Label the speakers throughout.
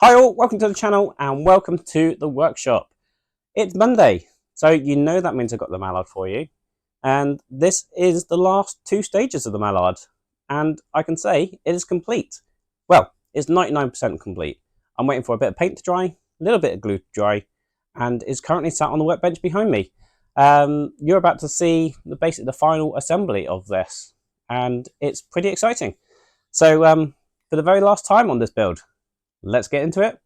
Speaker 1: Hi all, welcome to the channel and welcome to the workshop. It's Monday, so you know that means I've got the mallard for you. And this is the last two stages of the mallard. And I can say it is complete. Well, it's 99% complete. I'm waiting for a bit of paint to dry, a little bit of glue to dry, and it's currently sat on the workbench behind me. You're about to see basically the final assembly of this, and it's pretty exciting. So for the very last time on this build, let's get into it.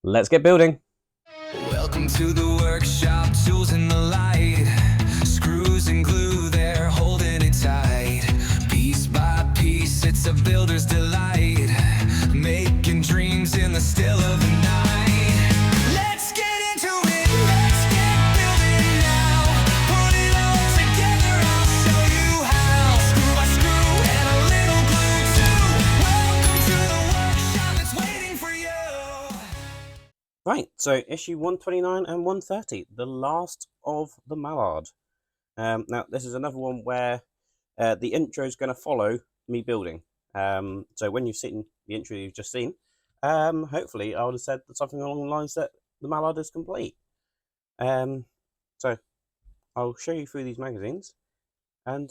Speaker 1: Let's get building.
Speaker 2: Welcome to the workshop, tools in the light, screws and glue, they're holding it tight. Piece by piece, it's a builder's delight, making dreams in the still of the night. Let's get into it, let's get building now. Put it all together, I'll show you how. Screw by screw and a little glue too. Welcome to the workshop, it's waiting for you.
Speaker 1: Right, so issue 129 and 130, the last of the mallard. Now, this is another one where the intro is going to follow me building. So when you've seen the intro you've just seen, hopefully I would have said something along the lines that the mallard is complete. So I'll show you through these magazines and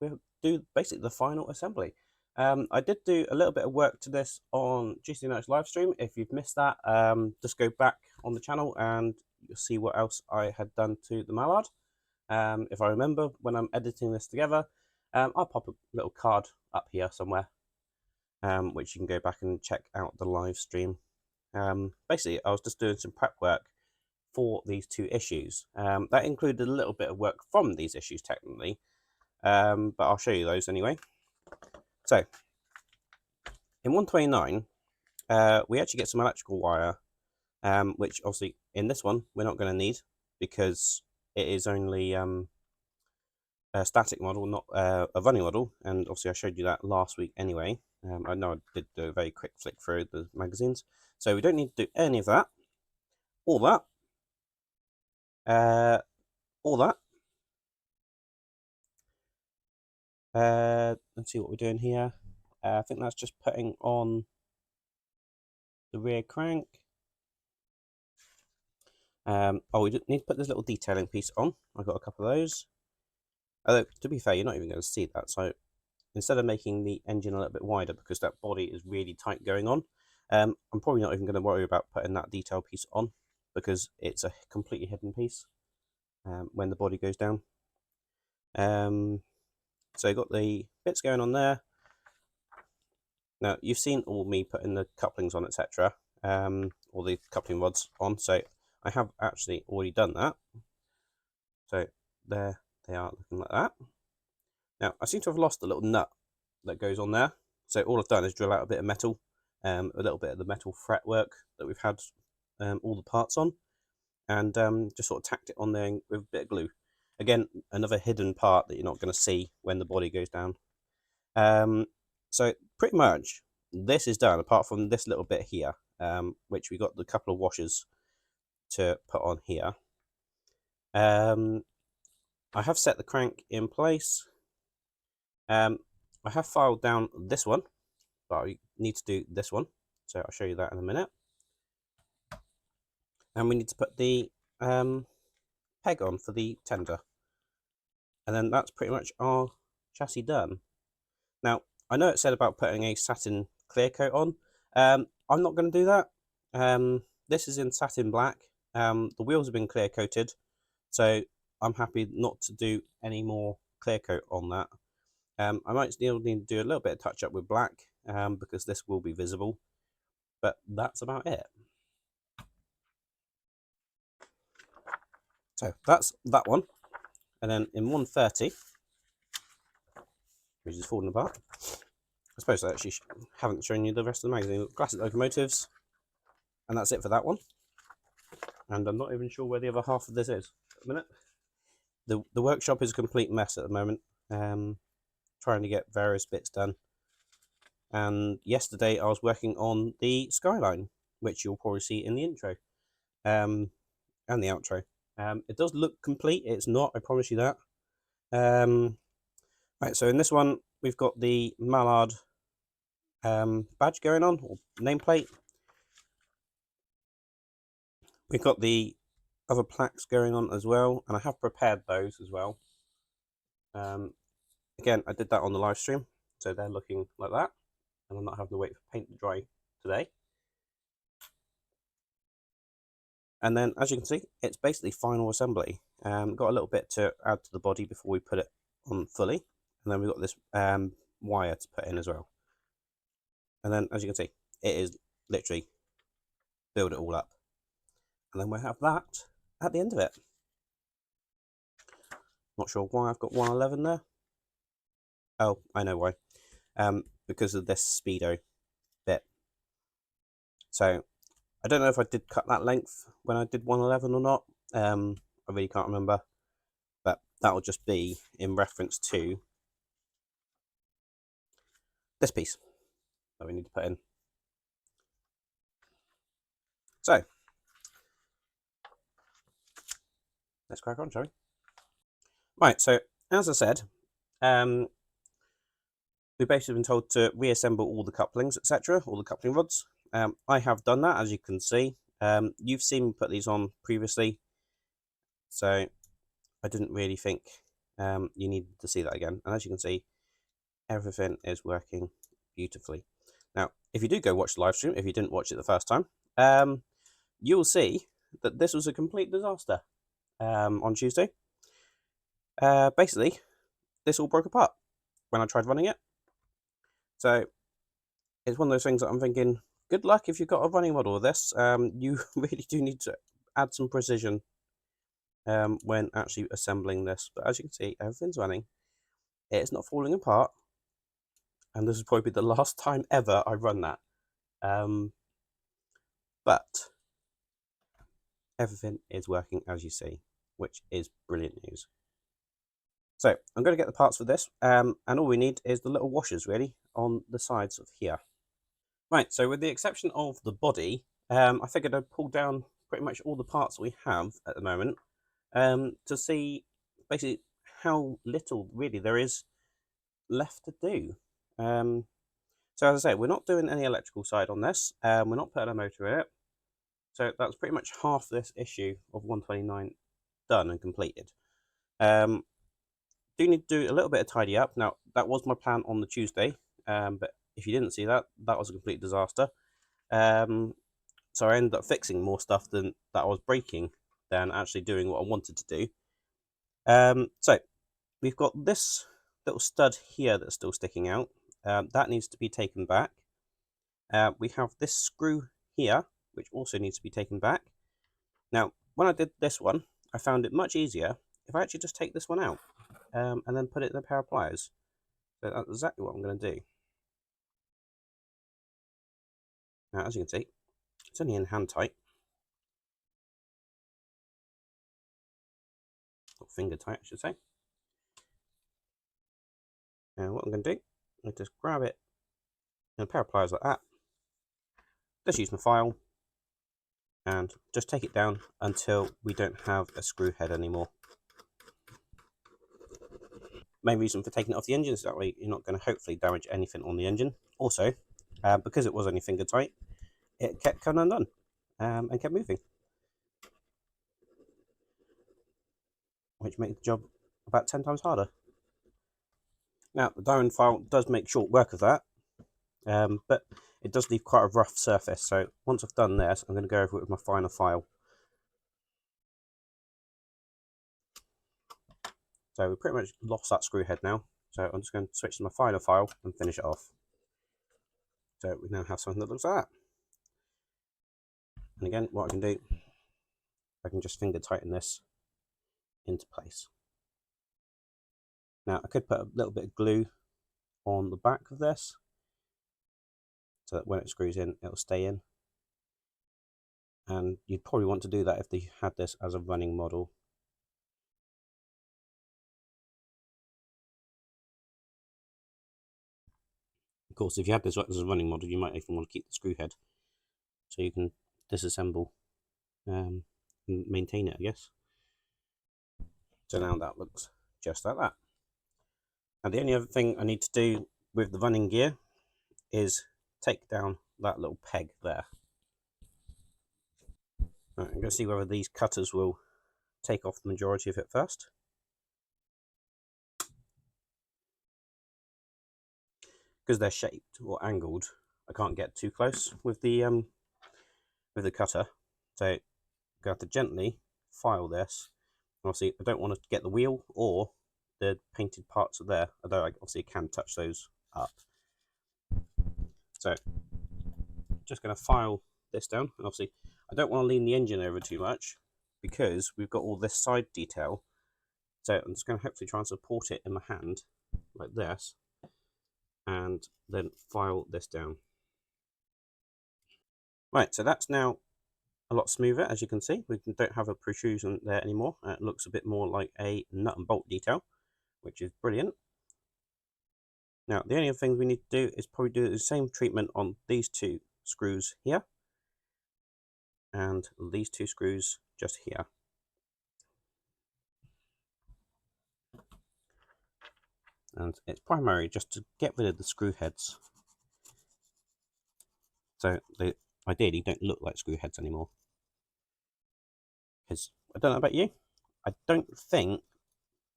Speaker 1: we'll do basically the final assembly. I did do a little bit of work to this on Tuesday night's live stream. If you've missed that, just go back on the channel and you'll see what else I had done to the mallard. If I remember when I'm editing this together, I'll pop a little card up here somewhere, which you can go back and check out the live stream. Basically, I was just doing some prep work for these two issues. That included a little bit of work from these issues technically, but I'll show you those anyway. So, in 129, we actually get some electrical wire, which obviously in this one we're not going to need because it is only a static model, not a running model, and obviously I showed you that last week anyway. I know I did do a very quick flick through the magazines, so we don't need to do any of that, all that, all that. Let's see what we're doing here. I think that's just putting on the rear crank. Oh, we need to put this little detailing piece on. I've got a couple of those. Although, to be fair, you're not even going to see that. So instead of making the engine a little bit wider because that body is really tight going on, I'm probably not even going to worry about putting that detail piece on because it's a completely hidden piece when the body goes down. So you've got the bits going on there. Now, you've seen all me putting the couplings on, etc., all the coupling rods on, so I have actually already done that. So there they are looking like that. Now, I seem to have lost the little nut that goes on there, so all I've done is drill out a bit of metal, a little bit of the metal fretwork that we've had all the parts on, and just sort of tacked it on there with a bit of glue. Again, another hidden part that you're not going to see when the body goes down. So pretty much this is done, apart from this little bit here, which we got the couple of washers to put on here. I have set the crank in place. I have filed down this one, but I need to do this one, so I'll show you that in a minute. And we need to put the peg on for the tender, and then that's pretty much our chassis done. Now, I know it said about putting a satin clear coat on. I'm not going to do that. This is in satin black. The wheels have been clear coated, so I'm happy not to do any more clear coat on that. I might still need to do a little bit of touch up with black because this will be visible, but that's about it. So that's that one, and then in 130, which is falling apart. I suppose I actually haven't shown you the rest of the magazine. Classic locomotives, and that's it for that one. And I'm not even sure where the other half of this is. A minute. The workshop is a complete mess at the moment. Trying to get various bits done. And yesterday I was working on the skyline, which you'll probably see in the intro and the outro. It does look complete. It's not, I promise you that. Right, so in this one we've got the mallard badge going on, or nameplate. We've got the other plaques going on as well, and I have prepared those as well. Again, I did that on the live stream, so they're looking like that, and I'm not having to wait for paint to dry today. And then, as you can see, it's basically final assembly. Got a little bit to add to the body before we put it on fully, and then we've got this wire to put in as well. And then, as you can see, it is literally build it all up, and then we'll have that at the end of it. Not sure why I've got 111 there. Oh, I know why. Because of this speedo bit. So I don't know if I did cut that length when I did 111 or not. I really can't remember, but that'll just be in reference to this piece that we need to put in. So let's crack on, shall we? Right, so as I said, we've basically been told to reassemble all the couplings, etc., all the coupling rods. I have done that, as you can see. You've seen me put these on previously, so I didn't really think you needed to see that again. And as you can see, everything is working beautifully. Now, if you do go watch the live stream, if you didn't watch it the first time, you'll see that this was a complete disaster on Tuesday. Basically, this all broke apart when I tried running it. So it's one of those things that I'm thinking, good luck if you've got a running model of this. You really do need to add some precision when actually assembling this. But as you can see, everything's running. It's not falling apart. And this is probably the last time ever I run that. But everything is working as you see, which is brilliant news. So I'm going to get the parts for this, and all we need is the little washers really on the sides of here. Right, so with the exception of the body, I figured I'd pull down pretty much all the parts we have at the moment to see basically how little really there is left to do. So as I say, we're not doing any electrical side on this, we're not putting a motor in it, so that's pretty much half this issue of 129 done and completed. Do need to do a little bit of tidy up. Now, that was my plan on the Tuesday, but if you didn't see that, that was a complete disaster. So I ended up fixing more stuff than that I was breaking than actually doing what I wanted to do. So we've got this little stud here that's still sticking out. That needs to be taken back. We have this screw here, which also needs to be taken back. Now, when I did this one, I found it much easier if I actually just take this one out and then put it in a pair of pliers. So that's exactly what I'm going to do. Now, as you can see, it's only in hand tight, or finger tight, I should say. Now, what I'm going to do is just grab it in a pair of pliers like that. Just use my file and just take it down until we don't have a screw head anymore. Main reason for taking it off the engine is that way you're not going to hopefully damage anything on the engine. Also, because it was only finger tight, it kept coming undone and kept moving, which makes the job about 10 times harder. Now, the diamond file does make short work of that, but it does leave quite a rough surface. So once I've done this, I'm going to go over it with my finer file. So we pretty much lost that screw head now. So I'm just going to switch to my finer file and finish it off. So we now have something that looks like that. And again, what I can do, I can just finger tighten this into place. Now I could put a little bit of glue on the back of this so that when it screws in, it'll stay in. And you'd probably want to do that if you had this as a running model. Of course, if you had this as a running model, you might even want to keep the screw head so you can disassemble and maintain it, I guess. So now that looks just like that. And the only other thing I need to do with the running gear is take down that little peg there. Right, I'm going to see whether these cutters will take off the majority of it first. Because they're shaped or angled, I can't get too close with the cutter, so I'm going to have to gently file this. Obviously, I don't want to get the wheel or the painted parts are there, although I obviously can touch those up. So, just going to file this down, and obviously, I don't want to lean the engine over too much because we've got all this side detail. So, I'm just going to hopefully try and support it in my hand like this, and then file this down. Right, so that's now a lot smoother, as you can see. We don't have a protrusion there anymore. It looks a bit more like a nut and bolt detail, which is brilliant. Now, the only other thing we need to do is probably do the same treatment on these two screws here, and these two screws just here. And it's primarily just to get rid of the screw heads, so they ideally don't look like screw heads anymore. Because I don't know about you, I don't think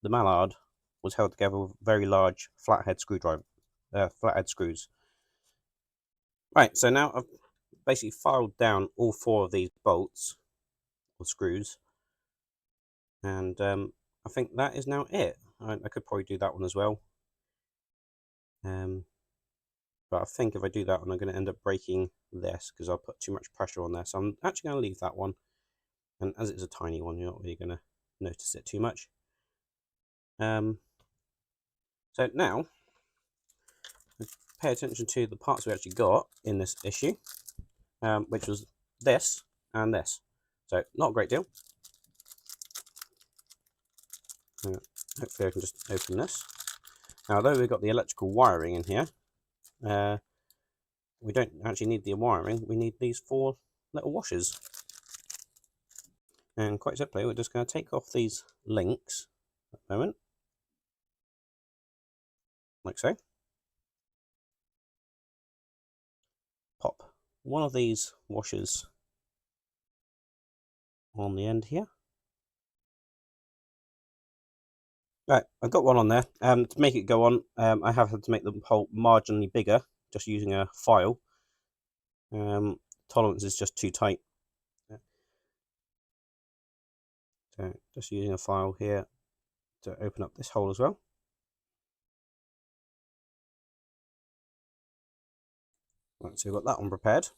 Speaker 1: the Mallard was held together with very large flathead flathead screws. Right, so now I've basically filed down all 4 of these bolts or screws, and I think that is now it. I could probably do that one as well, but I think if I do that one, I'm going to end up breaking this because I'll put too much pressure on there. So I'm actually going to leave that one, and as it's a tiny one, you're not really going to notice it too much. So now, pay attention to the parts we actually got in this issue, which was this and this. So not a great deal. Hopefully I can just open this. Now, although we've got the electrical wiring in here, we don't actually need the wiring, we need these 4 little washers. And quite simply, we're just going to take off these links at the moment, like so. Pop one of these washers on the end here. Right, I've got one on there. To make it go on, I have had to make the hole marginally bigger, just using a file. Tolerance is just too tight. So just using a file here to open up this hole as well. Right, so we've got that one prepared.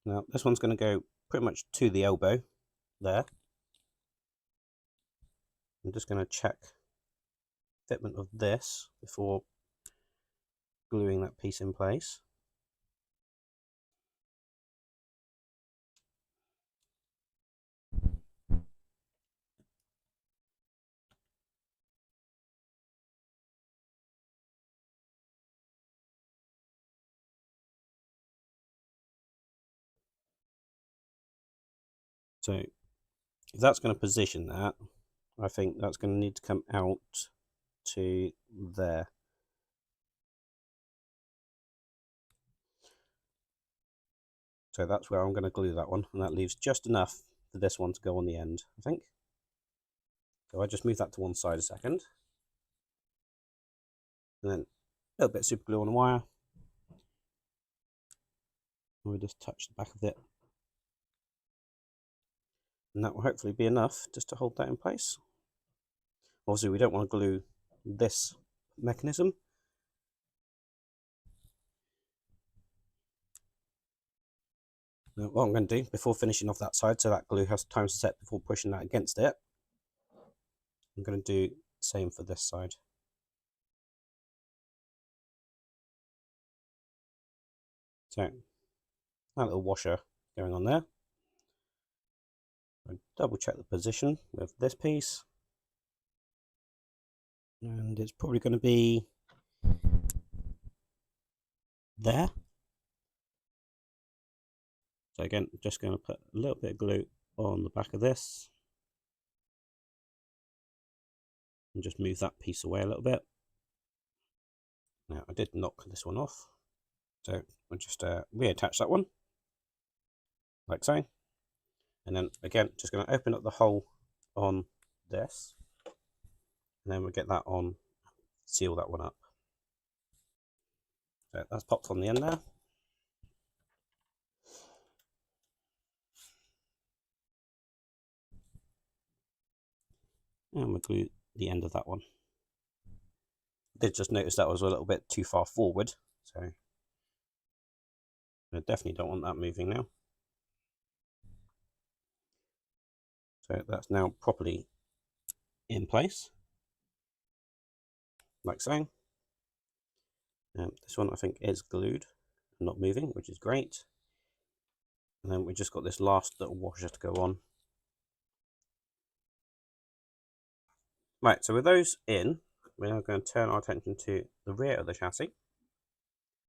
Speaker 1: Now this one's going to go pretty much to the elbow there. I'm just going to check fitment of this before gluing that piece in place. So if that's going to position that, I think that's going to need to come out to there. So that's where I'm going to glue that one, and that leaves just enough for this one to go on the end, I think. So I just move that to one side a second. And then a little bit of super glue on the wire. And we just touch the back of it. And that will hopefully be enough just to hold that in place. Obviously we don't want to glue this mechanism. Now, what I'm going to do before finishing off that side, so that glue has time to set before pushing that against it, I'm going to do the same for this side. So that little washer going on there. I double check the position with this piece, and it's probably going to be there. So again, just going to put a little bit of glue on the back of this and just move that piece away a little bit. Now I did knock this one off, so we'll just reattach that one, like so. And then again, just going to open up the hole on this, and then we'll get that on, seal that one up. So that's popped on the end there. And we'll glue the end of that one. I did just notice that was a little bit too far forward, so I definitely don't want that moving now. So that's now properly in place, like so. This one I think is glued, not moving, which is great. And then we just got this last little washer to go on. Right, so with those in, we're now going to turn our attention to the rear of the chassis.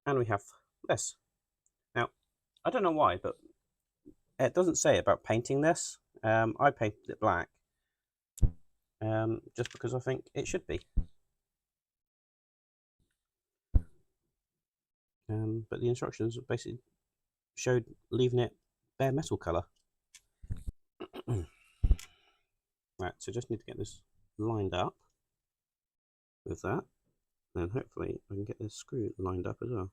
Speaker 1: And we have this. Now, I don't know why, but it doesn't say about painting this. I painted it black, just because I think it should be. But the instructions basically showed leaving it bare metal colour. Right, so just need to get this lined up with that, and hopefully I can get this screw lined up as well.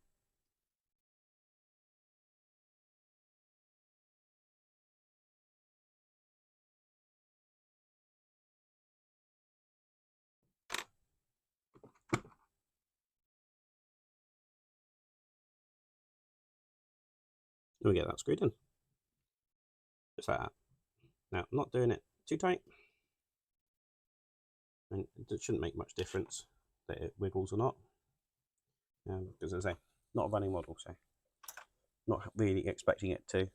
Speaker 1: And we get that screwed in. Just like that. Now, I'm not doing it too tight, and it shouldn't make much difference that it wiggles or not, because as I say, not a running model, so not really expecting it to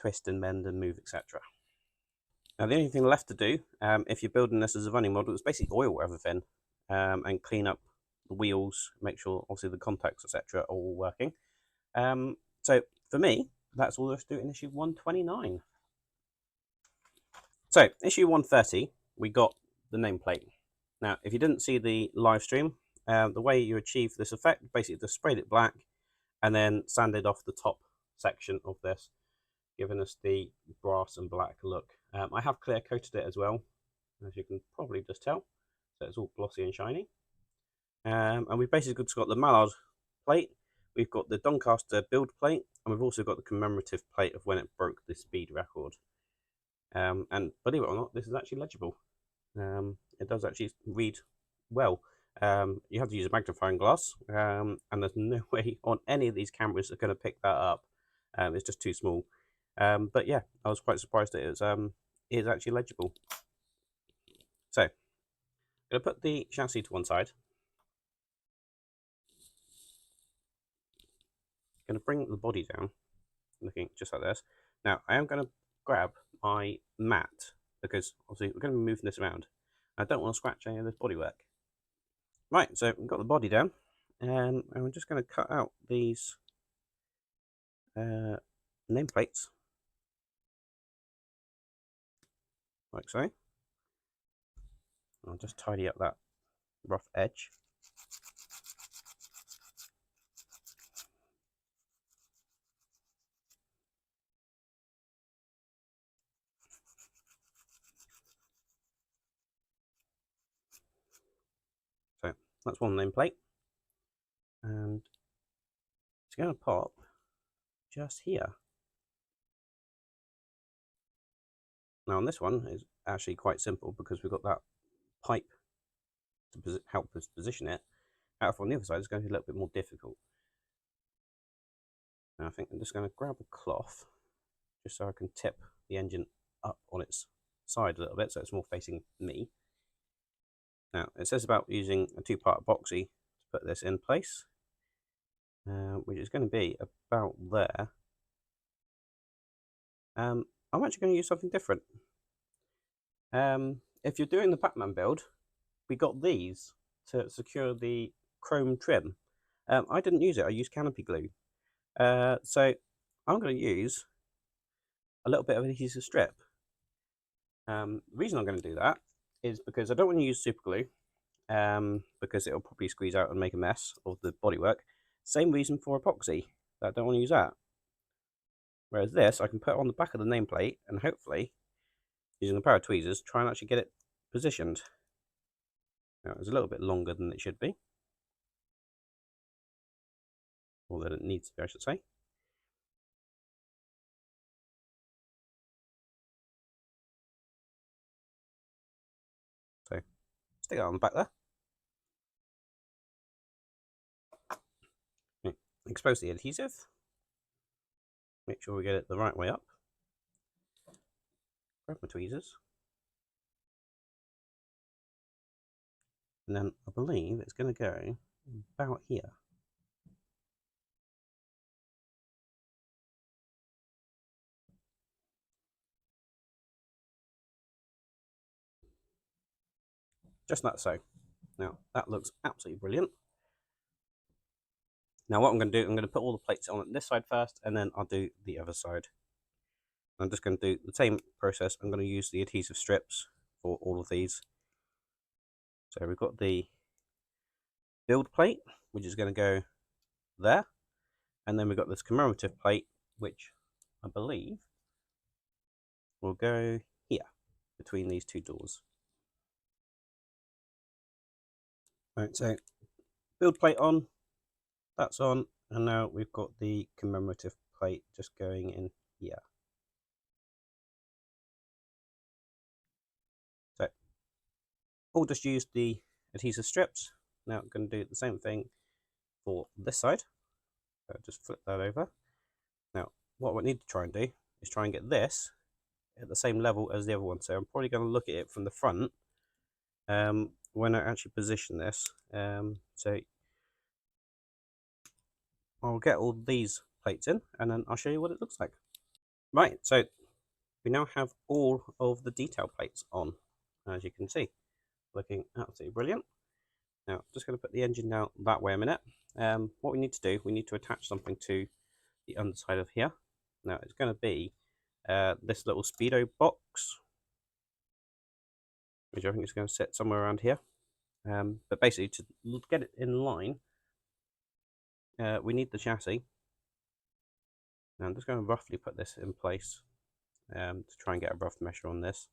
Speaker 1: twist and bend and move, etc. Now, the only thing left to do, if you're building this as a running model, is basically oil everything and clean up the wheels, make sure obviously the contacts, etc. are all working. So for me, that's all there is to do in issue 129. So issue 130, we got the nameplate. Now, if you didn't see the live stream, the way you achieve this effect, basically just sprayed it black and then sanded off the top section of this, giving us the brass and black look. I have clear coated it as well, as you can probably just tell, so it's all glossy and shiny. And we've basically just got the Mallard plate, we've got the Doncaster build plate, and we've also got the commemorative plate of when it broke the speed record. And believe it or not, this is actually legible. It does actually read well. You have to use a magnifying glass, and there's no way on any of these cameras that are going to pick that up. It's just too small. But yeah, I was quite surprised that it is actually legible. So, I'm going to put the chassis to one side. I'm going to bring the body down, looking just like this. Now, I am going to grab my mat, because obviously we're going to be moving this around. I don't want to scratch any of this bodywork. Right, so we've got the body down, and I'm just going to cut out these nameplates, like so. I'll just tidy up that rough edge. So that's one nameplate, and it's going to pop just here. Now on this one is actually quite simple, because we've got that pipe to help us position it. Out on the other side is going to be a little bit more difficult. Now I think I'm just going to grab a cloth, just so I can tip the engine up on its side a little bit, so it's more facing me. Now it says about using a 2-part epoxy to put this in place, which is going to be about there. I'm actually going to use something different. If you're doing the Pac-Man build, we got these to secure the chrome trim. I didn't use it, I used canopy glue. So I'm going to use a little bit of adhesive strip. The reason I'm going to do that is because I don't want to use super glue, because it'll probably squeeze out and make a mess of the bodywork. Same reason for epoxy, that I don't want to use that. Whereas this, I can put on the back of the nameplate and hopefully, using a pair of tweezers, try and actually get it positioned. Now, it's a little bit longer than it should be. Or than it needs to be, I should say. So, stick that on the back there. Okay. Expose the adhesive. Make sure we get it the right way up. Grab my tweezers. And then I believe it's going to go about here. Just like so. Now, that looks absolutely brilliant. Now what I'm going to do, I'm going to put all the plates on this side first, and then I'll do the other side. I'm just going to do the same process. I'm going to use the adhesive strips for all of these. So we've got the build plate, which is going to go there. And then we've got this commemorative plate, which I believe will go here, between these two doors. Right, so build plate on, that's on, and now we've got the commemorative plate just going in here. So I'll just use the adhesive strips. Now I'm going to do the same thing for this side. So just flip that over. Now what we need to try and do is try and get this at the same level as the other one. So I'm probably going to look at it from the front when I actually position this. So I'll get all these plates in and then I'll show you what it looks like. Right, so we now have all of the detail plates on, as you can see, looking absolutely brilliant. Now, I'm just going to put the engine down that way a minute. What we need to do, we need to attach something to the underside of here. Now, it's going to be this little speedo box, which I think is going to sit somewhere around here. But basically, to get it in line, we need the chassis. Now, I'm just going to roughly put this in place to try and get a rough measure on this.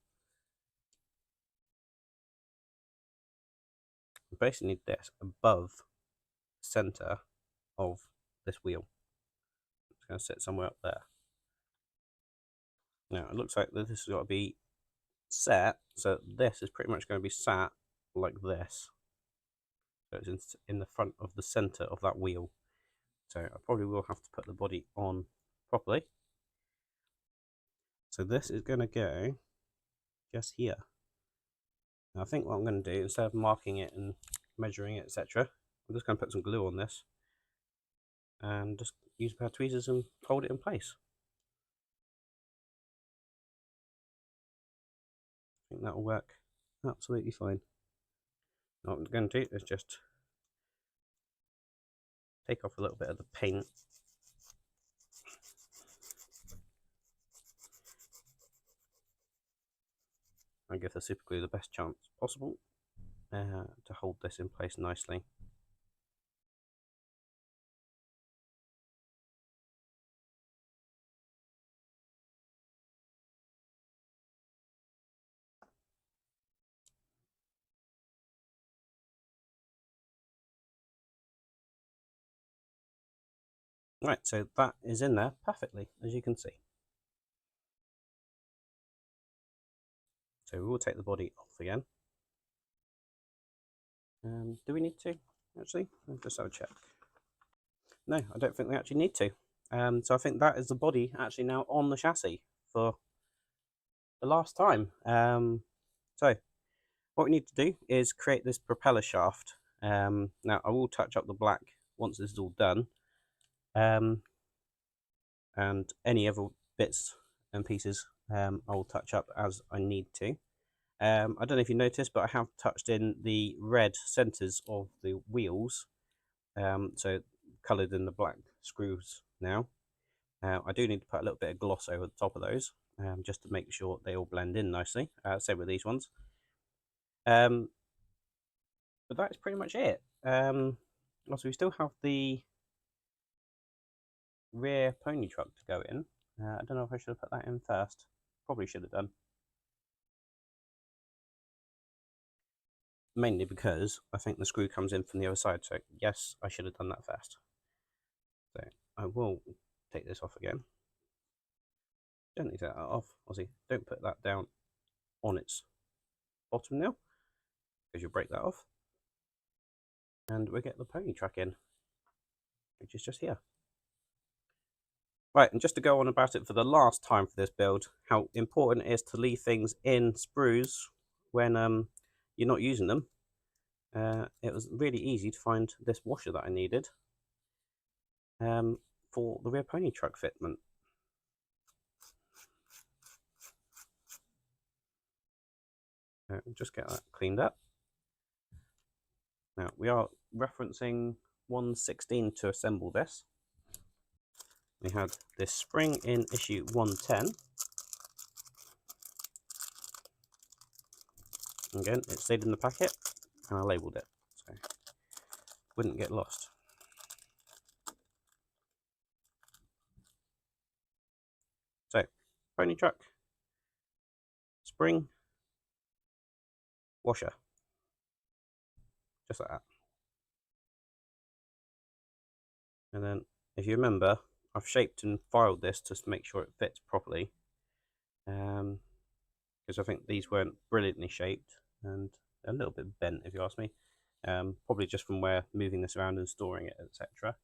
Speaker 1: We basically need this above the center of this wheel. It's going to sit somewhere up there. Now, it looks like this has got to be set, so this is pretty much going to be sat like this. So it's in the front of the center of that wheel. So I probably will have to put the body on properly. So this is going to go just here. Now I think what I'm going to do, instead of marking it and measuring it, etc., I'm just going to put some glue on this and just use a pair of tweezers and hold it in place. I think that will work absolutely fine. Now what I'm going to do is just take off a little bit of the paint. And give the super glue the best chance possible to hold this in place nicely. Right, so that is in there perfectly, as you can see. So we will take the body off again. Do we need to, actually? Let's just have a check. No, I don't think we actually need to. So I think that is the body actually now on the chassis for the last time. So what we need to do is create this propeller shaft. Now I will touch up the black once this is all done. And any other bits and pieces I will touch up as I need to. I don't know if you noticed, but I have touched in the red centers of the wheels, so coloured in the black screws now. I do need to put a little bit of gloss over the top of those, just to make sure they all blend in nicely. Same with these ones. but that's pretty much it. Also, we still have the rear pony truck to go in. I don't know if I should have put that in first. Probably should have done. Mainly because I think the screw comes in from the other side, so yes, I should have done that first. So I will take this off again. Gently take that off. Obviously, don't put that down on its bottom now, because you'll break that off. And we'll get the pony truck in, which is just here. Right, and just to go on about it for the last time for this build, how important it is to leave things in sprues when you're not using them. It was really easy to find this washer that I needed for the rear pony truck fitment. Just get that cleaned up. Now, we are referencing 116 to assemble this. We had this spring in issue 110. Again, it stayed in the packet and I labelled it, so it wouldn't get lost. So, pony truck, spring, washer, just like that. And then, if you remember, I've shaped and filed this to make sure it fits properly, because I think these weren't brilliantly shaped and a little bit bent, if you ask me. Probably just from where moving this around and storing it, etc.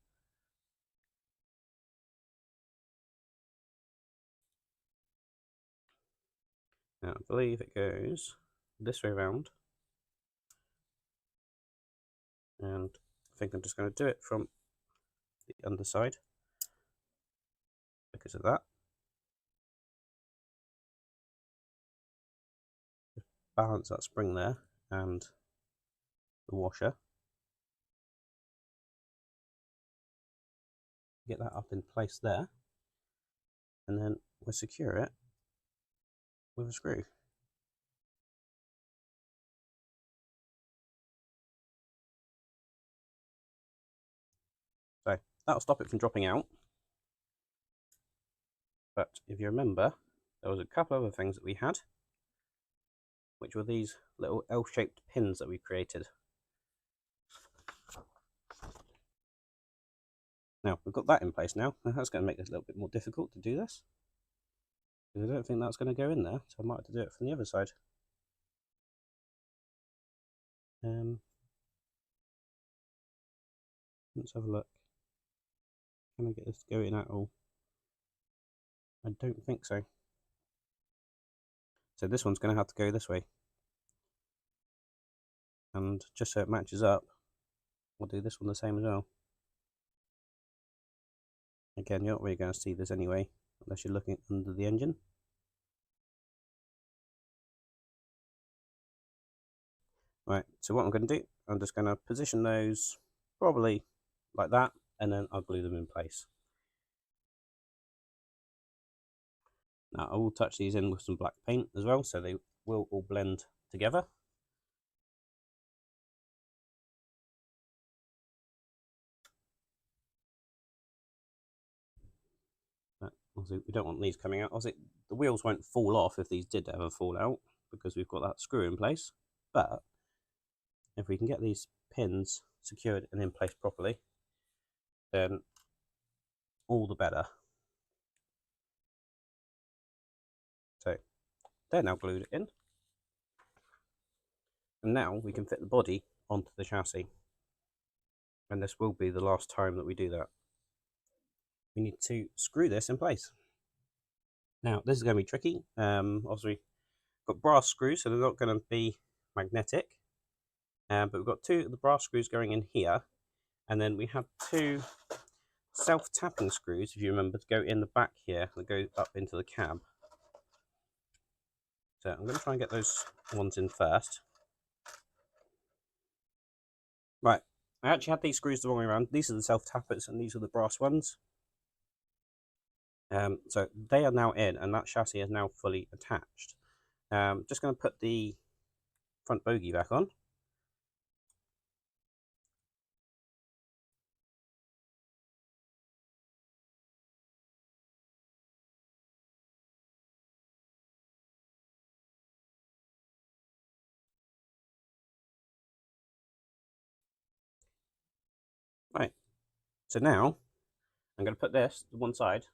Speaker 1: Now, I believe it goes this way around, and I think I'm just going to do it from the underside because of that. Just balance that spring there and the washer. Get that up in place there, and then we'll secure it with a screw. So that'll stop it from dropping out. But if you remember, there was a couple other things that we had, which were these little L-shaped pins that we created. Now, we've got that in place now. Now that's going to make this a little bit more difficult to do this, because I don't think that's going to go in there, so I might have to do it from the other side. Let's have a look. Can I get this to go in at all? I don't think so. So this one's going to have to go this way. And just so it matches up, we'll do this one the same as well. Again, you're not really going to see this anyway, unless you're looking under the engine. Right, so what I'm going to do, I'm just going to position those probably like that, and then I'll glue them in place. Now I will touch these in with some black paint as well, so they will all blend together. Obviously, we don't want these coming out. Obviously, the wheels won't fall off if these did ever fall out, because we've got that screw in place. But if we can get these pins secured and in place properly, then all the better. So they're now glued in. And now we can fit the body onto the chassis. And this will be the last time that we do that. We need to screw this in place. Now, this is going to be tricky. Obviously, we've got brass screws, so they're not going to be magnetic. But we've got two of the brass screws going in here. And then we have two self-tapping screws, if you remember, to go in the back here that go up into the cab. So I'm going to try and get those ones in first. Right, I actually had these screws the wrong way around. These are the self-tappers and these are the brass ones. So they are now in, and that chassis is now fully attached. Just going to put the front bogie back on. Right, so now I'm going to put this to one side,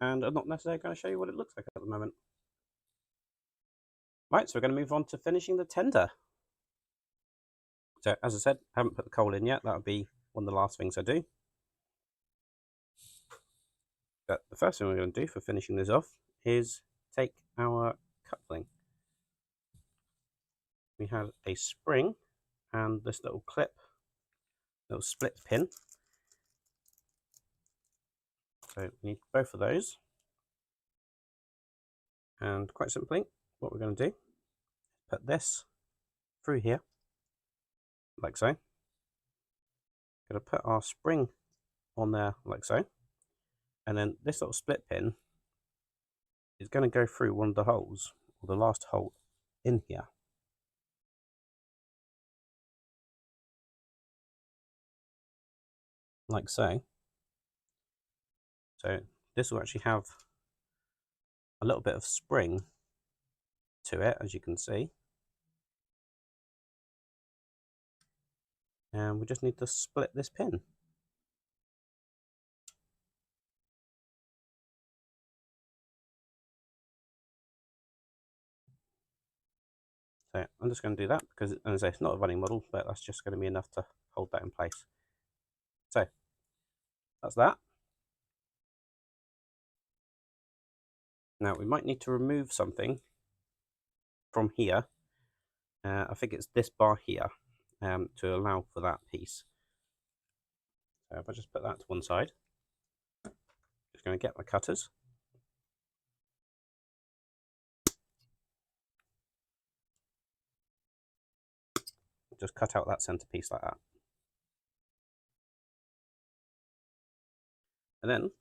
Speaker 1: and I'm not necessarily going to show you what it looks like at the moment. Right, so we're going to move on to finishing the tender. So as I said, I haven't put the coal in yet. That'll be one of the last things I do. But the first thing we're going to do for finishing this off is take our coupling. We have a spring and this little clip, little split pin. So we need both of those. And quite simply, what we're going to do, put this through here, like so. Going to put our spring on there, like so. And then this little split pin is going to go through one of the holes, or the last hole in here. Like so. So this will actually have a little bit of spring to it, as you can see. And we just need to split this pin. So I'm just going to do that because, as I say, it's not a running model, but that's just going to be enough to hold that in place. So that's that. Now we might need to remove something from here. I think it's this bar here to allow for that piece. So if I just put that to one side, just going to get my cutters. Just cut out that centre piece like that. And then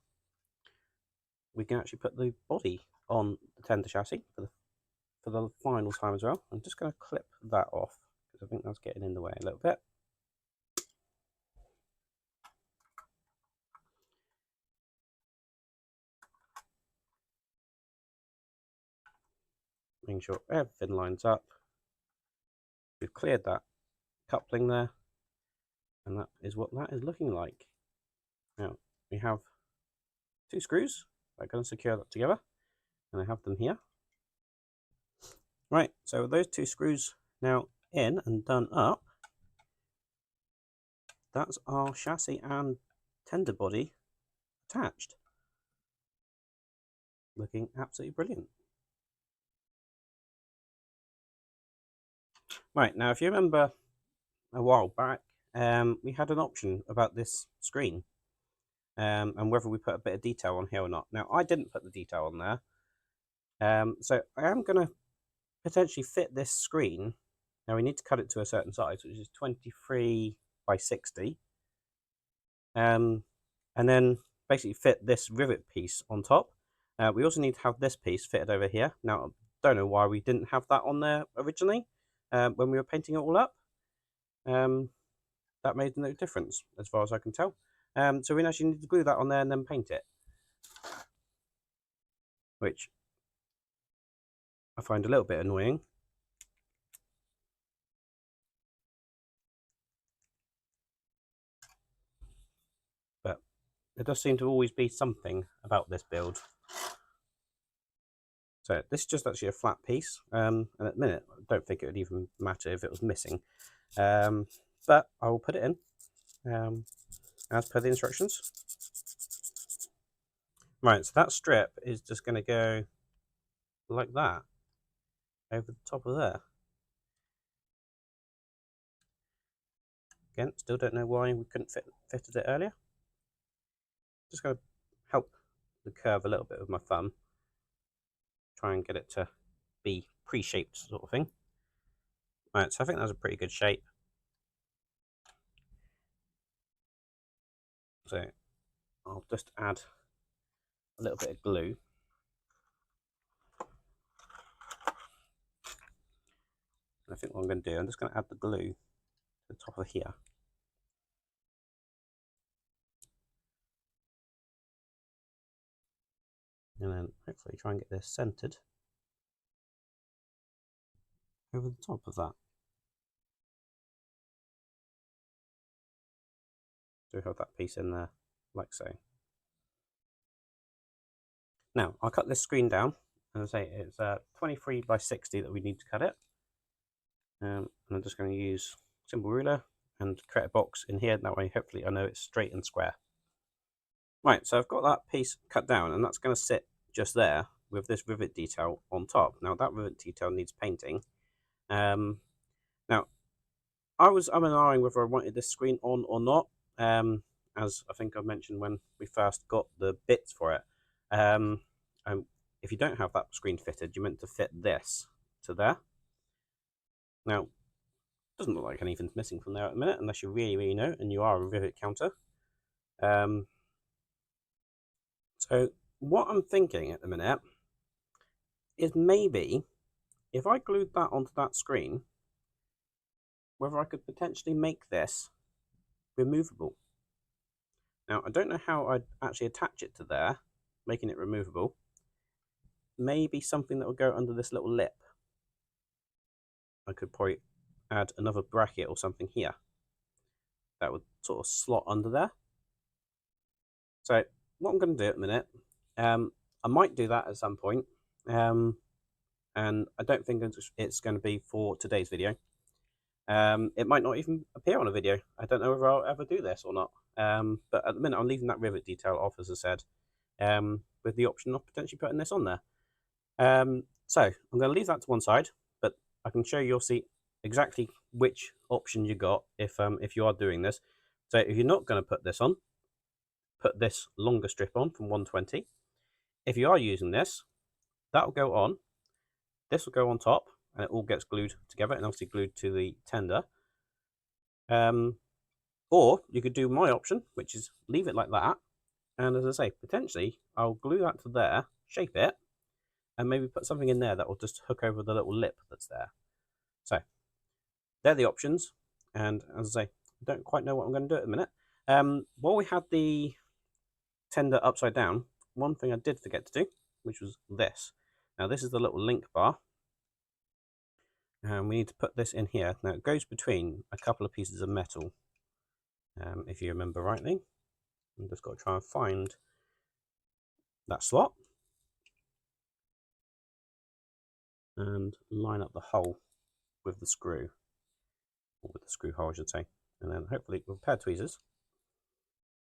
Speaker 1: we can actually put the body on the tender chassis for the final time as well. I'm just going to clip that off because I think that's getting in the way a little bit. Making sure everything lines up. We've cleared that coupling there, and that is what that is looking like. Now we have two screws that are going to secure that together, and I have them here. Right, so with those two screws now in and done up, that's our chassis and tender body attached. Looking absolutely brilliant. Right, now if you remember a while back, we had an option about this screen and whether we put a bit of detail on here or not. Now, I didn't put the detail on there, so I am going to potentially fit this screen. Now, we need to cut it to a certain size, which is 23 by 60, and then basically fit this rivet piece on top. We also need to have this piece fitted over here. Now, I don't know why we didn't have that on there originally when we were painting it all up. That made no difference as far as I can tell. So we actually need to glue that on there and then paint it, which I find a little bit annoying. But there does seem to always be something about this build. So this is just actually a flat piece, and at the minute I don't think it would even matter if it was missing. But I will put it in as per the instructions. Right, so that strip is just going to go like that over the top of there. Again, still don't know why we couldn't fitted it earlier. Just going to help the curve a little bit with my thumb. Try and get it to be pre-shaped sort of thing. Right, so I think that's a pretty good shape. So I'll just add a little bit of glue. I think what I'm going to do, I'm just going to add the glue to the top of here. And then hopefully try and get this centered over the top of that. do have that piece in there, like so. Now, I'll cut this screen down, and I say it's 23 by 60 that we need to cut it. And I'm just going to use simple ruler and create a box in here, that way hopefully I know it's straight and square. Right, so I've got that piece cut down, and that's going to sit just there with this rivet detail on top. Now that rivet detail needs painting. Now, I was umming whether I wanted this screen on or not, as I think I mentioned when we first got the bits for it. If you don't have that screen fitted, you're meant to fit this to there. Now, it doesn't look like anything's missing from there at the minute, unless you really know, and you are a rivet counter. So what I'm thinking at the minute is maybe if I glued that onto that screen, whether I could potentially make this removable. Now, I don't know how I'd actually attach it to there, making it removable. Maybe something that will go under this little lip. I could probably add another bracket or something here that would sort of slot under there. So what I'm going to do at the minute, I might do that at some point, and I don't think it's going to be for today's video. It might not even appear on a video. I don't know whether I'll ever do this or not. But at the minute, I'm leaving that rivet detail off, as I said, with the option of potentially putting this on there. So I'm going to leave that to one side, but I can show you, see exactly which option you got if you are doing this. So if you're not going to put this on, put this longer strip on from 120. If you are using this, that will go on. This will go on top, and it all gets glued together, and obviously glued to the tender. Or you could do my option, which is leave it like that, and as I say, potentially I'll glue that to there, shape it, and maybe put something in there that will just hook over the little lip that's there. So they're the options, and as I say, I don't quite know what I'm going to do at the minute. While we had the tender upside down, one thing I did forget to do, which was this. Now this is the little link bar, and we need to put this in here. Now it goes between a couple of pieces of metal, if you remember rightly. I'm just got to try and find that slot and line up the hole with the screw, or with the screw hole I should say, and then hopefully with a pair of tweezers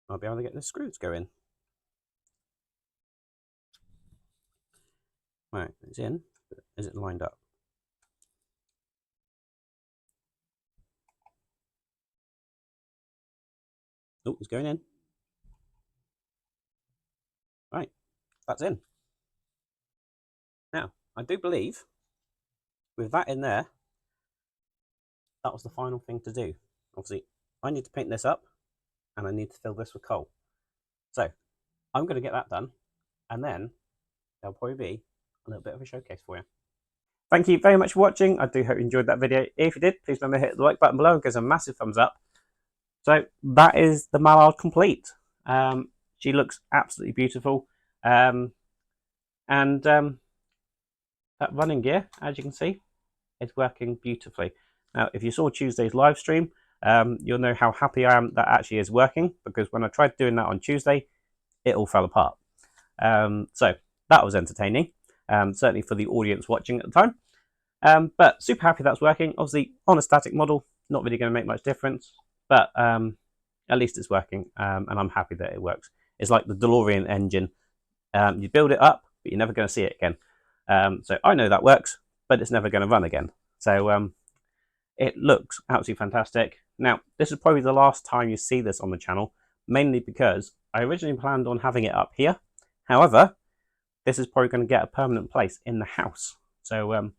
Speaker 1: I'll be able to get this screw to go in. Right, it's in, but is it lined up? Oh, it's going in. Right, that's in. Now, I do believe with that in there, that was the final thing to do. Obviously, I need to paint this up, and I need to fill this with coal. So, I'm going to get that done, and then there'll probably be a little bit of a showcase for you. Thank you very much for watching. I do hope you enjoyed that video. If you did, please remember to hit the like button below and give us a massive thumbs up. So that is the mallard complete. She looks absolutely beautiful. That running gear, as you can see, is working beautifully. Now, if you saw Tuesday's live stream, you'll know how happy I am that actually is working, because when I tried doing that on Tuesday, it all fell apart. So that was entertaining, certainly for the audience watching at the time. But super happy that's working. Obviously, on a static model, not really going to make much difference, but at least it's working, and I'm happy that it works. It's like the DeLorean engine. You build it up, but you're never going to see it again. So I know that works, but it's never going to run again. So it looks absolutely fantastic. Now, this is probably the last time you see this on the channel, mainly because I originally planned on having it up here. However, this is probably going to get a permanent place in the house. So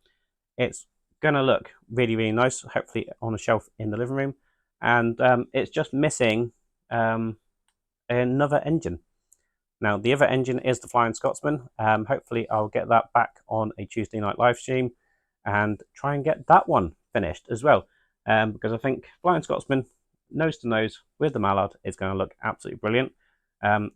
Speaker 1: it's going to look really, really nice, hopefully on a shelf in the living room. And it's just missing another engine. Now, the other engine is the Flying Scotsman. Hopefully, I'll get that back on a Tuesday night live stream and try and get that one finished as well. Because I think Flying Scotsman, nose to nose with the Mallard, is going to look absolutely brilliant.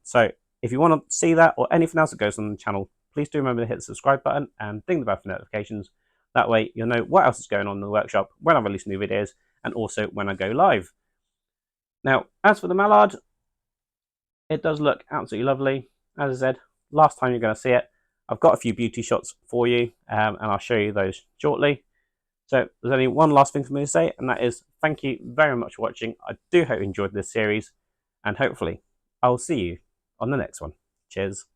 Speaker 1: So if you want to see that or anything else that goes on the channel, please do remember to hit the subscribe button and ding the bell for notifications. That way, you'll know what else is going on in the workshop when I release new videos, and also when I go live. Now, as for the mallard, it does look absolutely lovely. As I said, last time you're going to see it, I've got a few beauty shots for you, and I'll show you those shortly. So there's only one last thing for me to say, and that is thank you very much for watching. I do hope you enjoyed this series, and hopefully I'll see you on the next one. Cheers.